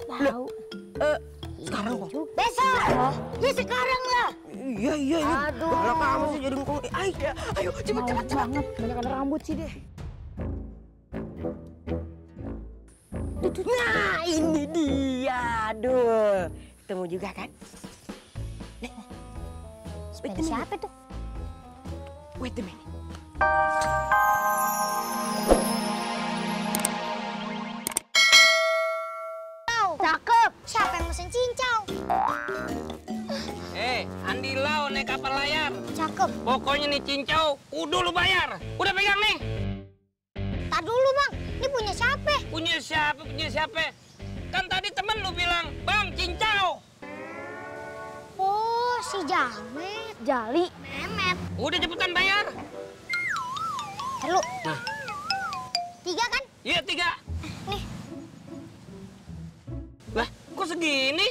Tahu. Sekarang kok? Besok. Ya sekarang lah. Iya ini. Aduh. Kalau kamu sih jadi ngkong. Ayo cepet. Banget. Banyak ada rambut sih deh. Nah ini dia. Aduh. Ketemu juga kan? Nek. Sepeda siapa tuh? Wait a minute. Cakep. Siapa yang mesen cincau? Andi Lau naik kapal layar. Cakep. Pokoknya nih cincau, kudu lu bayar. Udah pegang nih. Tar dulu bang, ini punya siapa? Punya siapa? Kan tadi temen lu bilang, Bang, cincau. Oh, si Jamet. Jali. Memet. Udah cepetan bayar. Lu. Nah. 3 kan? Iya 3. Nih. Lah, kok segini?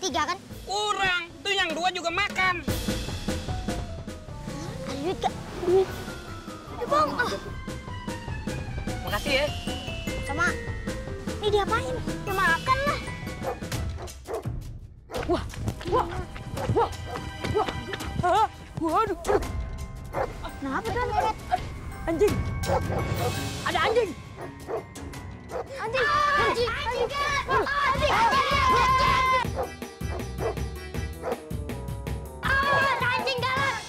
3 kan? Kurang. Tuh yang 2 juga makan. Ada duit gak? Duit. Aduh bang. Makasih ya. Sama. Ini diapain? Ya makan lah. Waduh. Kenapa tuh Memet? Anjing. Ada anjing. Anjing. Anjing. Anjing. Anjing galak.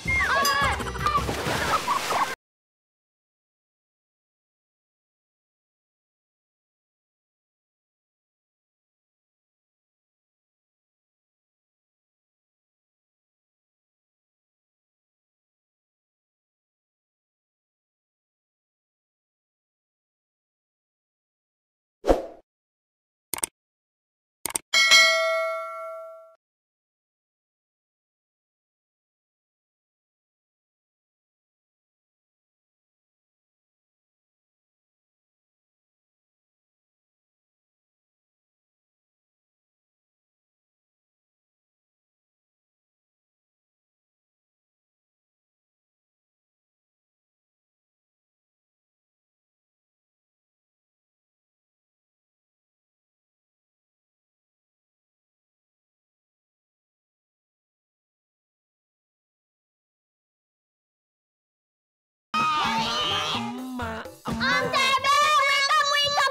Om TB,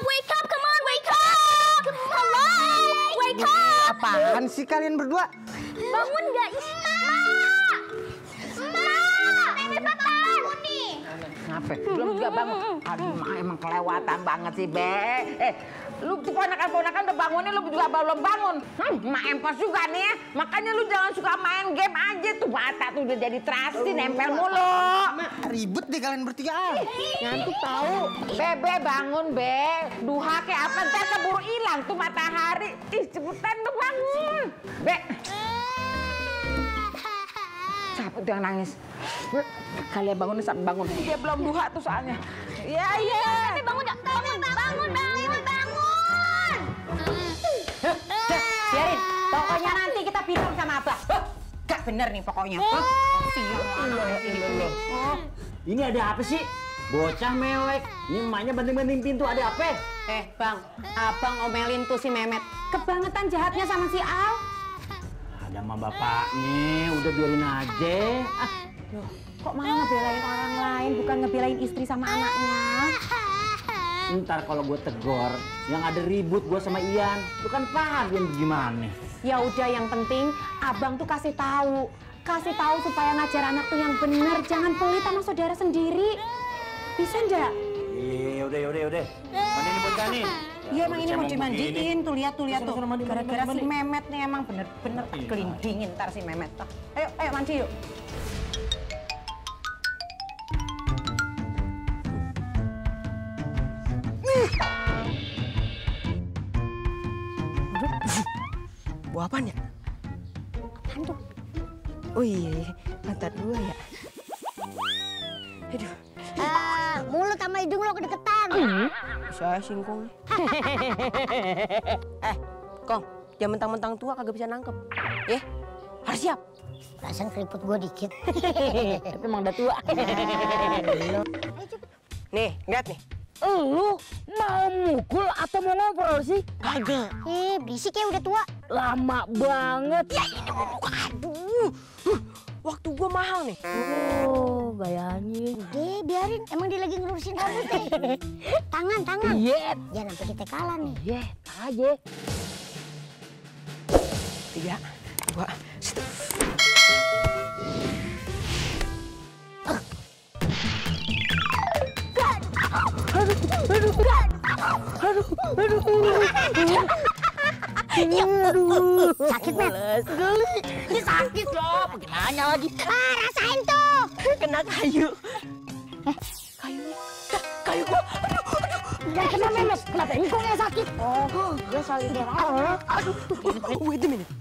wake up, come on, wake up. Hello, wake up. Apaan sih kalian berdua? Bangun nggak? Mak, bangun nih. Ngapain? Belum juga bangun. Aduh, emang kelewatan banget sih, Be. Lu tuh ponakan-ponakan udah bangunnya, lu juga belum bangun. Mak empos juga nih ya. Makanya lu jangan suka main game aja tuh. Mata tuh udah jadi terasi, nempel mulu. Ribet deh kalian bertiga. Ngantuk tahu. Be, bangun, Be. Duha kayak apa, ntar keburu hilang tuh matahari. Ih, cepetan lu bangun. Be. Siapa tuh yang nangis? Kalian bangun nih, sampai bangun. Dia belum duha tuh soalnya. Iya. Tapi bangun, bangun. Biarin, pokoknya nanti kita bilang sama Abah. Gak bener nih pokoknya. Ini ada apa sih? Bocah mewek. Ini emaknya banting-banting pintu, ada apa? Bang, abang omelin tuh si Memet. Kebangetan jahatnya sama si Al. Ada sama bapaknya, udah biarin aja. Loh, kok malah ngebelain orang lain, bukan ngebelain istri sama anaknya? Ntar kalau gue tegor, yang ada ribut gue sama Ian. Lu kan paham Ian gimana? Ya udah, yang penting abang tuh kasih tahu supaya ngajar anak tuh yang bener, jangan pelit sama saudara sendiri. Bisa nggak? Iya, udah. Mana ini bocah nih? Iya, emang ini mau dimandiin. Tuh lihat tuh. Gara-gara si mandi. Memet nih emang bener-bener kelindingin ntar si Memet. Ayo mandi yuk. Buah apaan ya? Apaan tuh? Oh iya, pantat gua ya. Aduh. Mulut sama hidung lo kedeketan. Saya singkong. Kong, jangan mentang-mentang tua kagak bisa nangkep. Harus siap. Perasaan keriput gue dikit. Tapi emang udah tua. Nih, lihat nih. Lu mau mukul atau mau ngobrol sih? Kagak. Berisik ya, udah tua. Lama banget. Ya ini mau mukul. Aduh. Waktu gua mahal nih. Oh, bayangin. Udah, biarin. Emang dia lagi ngelurusin rambut deh. Tangan. Iya. Jangan sampai kita kalah nih. Iya, aja. 3, 2, 1. Sakit, Met? Geli. Ini sakit loh. Gimana lagi? Rasain tuh. Kena kayu. Kayu gua. Jangan kena memes. Kenapa engkau yang sakit? Oh, gue saling darah. Aduh, wait a minute.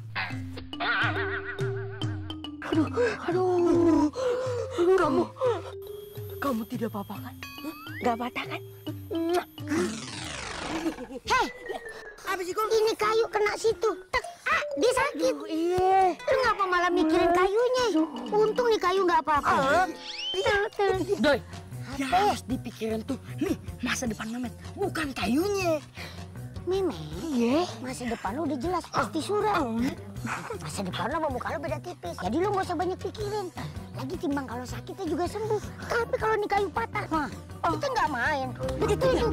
Aduh, kamu tidak apa-apa kan? Gak patah kan? Hei, Apa sih, Kol? ini kayu kena situ. Tek, dia sakit. Iya. Lu ngapa malah mikirin kayunya? Untung nih kayu nggak apa-apa. Doi, yang harus dipikirin tuh, nih masa depan Memet, bukan kayunya. Meme, Iya. masa depan lu udah jelas pasti suram. Masa depan lu sama muka lu beda tipis. Jadi lu nggak usah banyak pikirin. Lagi timbang kalau sakitnya juga sembuh. Tapi kalau nih kayu patah, kita nggak main. Begitu itu.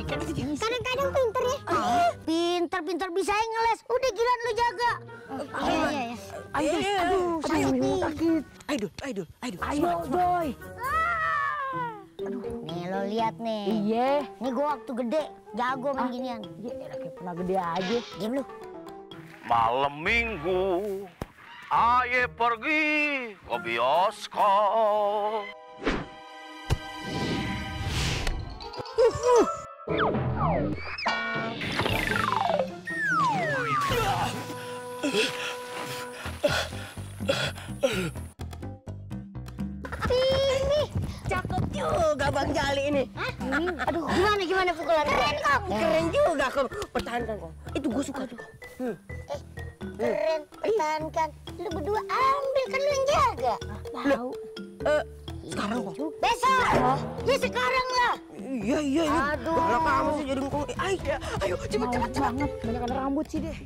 Kadang-kadang pinter ya. Pinter bisa ngeles. Udah giliran lu jaga. Iya. Aduh, sakit nih. Ayo, Doi. Nih lo lihat nih. Iya. Nih gua waktu gede jago main ginian. Iya, kayak pernah gede aja. Diam lu. Malam minggu, aye pergi ke bioskop. Ini. Cakep juga Bang Jali ini. Aduh, gimana pukulan keren kok. Keren juga kok. Pertahankan kok. Itu gue suka tuh. Keren, pertahankan. Lu berdua ambil, kan lu yang jaga. Tahu. Sekarang kok. Besok. Ya sekarang lah. Iya. Aduh. Kalau kamu sih jadi ngkong. Ayo, cepet. Banget, banyak rambut sih deh.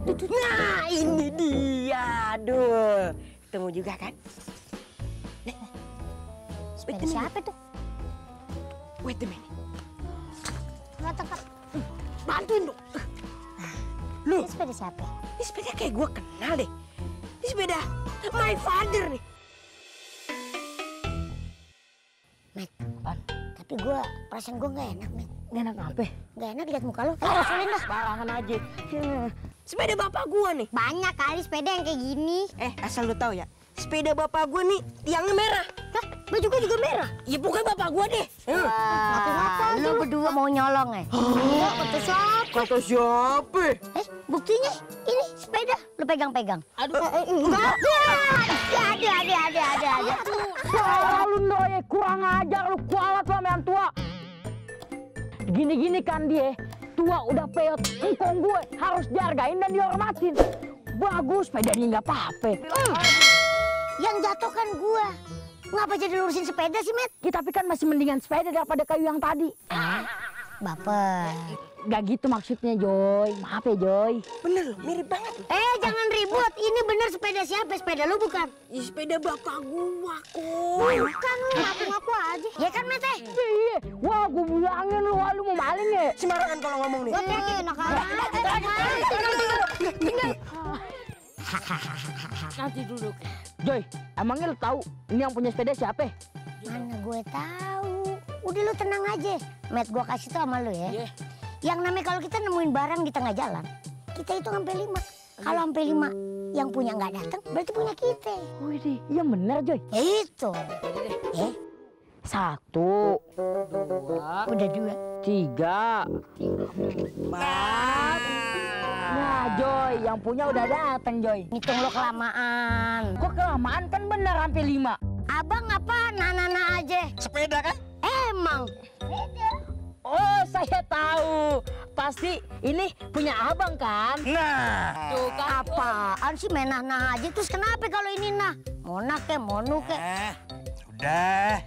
Nah, ini dia. Aduh. Ketemu juga kan? Sepeda siapa tuh? Wait a minute. Nggak tepat. Bantuin dong. Ini sepeda siapa? Ini sepeda kayak gue kenal deh. Ini sepeda my father nih. Met, tapi perasaan gue nggak enak, Met. Nggak enak apa? Nggak enak lihat muka lu. Ayo, usulin dah. Barangan aja. Sepeda bapak gue nih. Banyak kali sepeda yang kayak gini. Asal lu tahu ya. Sepeda bapak gue nih tiangnya merah. Hah, baju gue juga merah. Ya bukan bapak gue deh. Wah, lu berdua mau nyolong ya? Iya, kata siapa? Kata siapa? Buktinya ini sepeda lu pegang-pegang. Aduh. Enggak. Ada. Lu Ndoye kurang ajar, lu kualat lu sama yang tua. Gini-gini kan dia, tua udah peot, engkong gue harus dihargain dan dihormatin. Bagus, sepedanya nggak apa-apa. Yang jatuh kan gua. Ngapa jadi lurusin sepeda sih, Met? Ya, tapi kan masih mendingan sepeda daripada kayu yang tadi. Baper. Gak gitu maksudnya, Joy. Maaf ya, Joy. Bener loh, mirip banget. Jangan ribut. Ini bener sepeda siapa? Sepeda lu bukan? Ya, sepeda bapak gua kok. Bukan lu, ngaku-ngaku aja. Ya kan, Met? Iya. Wah, gue bilangin lu, lu mau maling ya? Sembarangan kalau ngomong nih. Enak aja. Nanti duduk. Joy, emangnya lu tahu ini yang punya sepeda siapa? Mana gue tahu. Udah lu tenang aja. Met, gua kasih tau sama lu ya. Yang namanya kalau kita nemuin barang di tengah jalan, kita itu sampai 5. Kalau sampai 5 yang punya nggak datang, berarti punya kita. Wih, iya bener, Joy. Ya itu. 1, 2, Udah 2. 3, 4. Nah, Joy, yang punya udah datang, Joy. Ngitung lo kelamaan. Kok kelamaan kan bener sampai 5. Abang apa? Nana aja. Sepeda kan? Emang. Oh, saya tahu. Pasti ini punya abang kan? Nah. Tuh kan. Apaan sih main nah aja? Terus kenapa kalau ini nah? Mona ke, monu ke? Udah.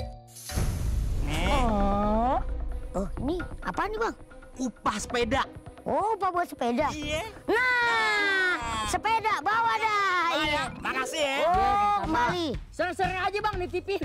Oh, ini apa nih Bang? Upah sepeda. Oh, Pak buat sepeda. Iya. Nah, sepeda bawa dah. Iya. Makasih ya. Oh, kembali. Sering-sering aja Bang nitipin.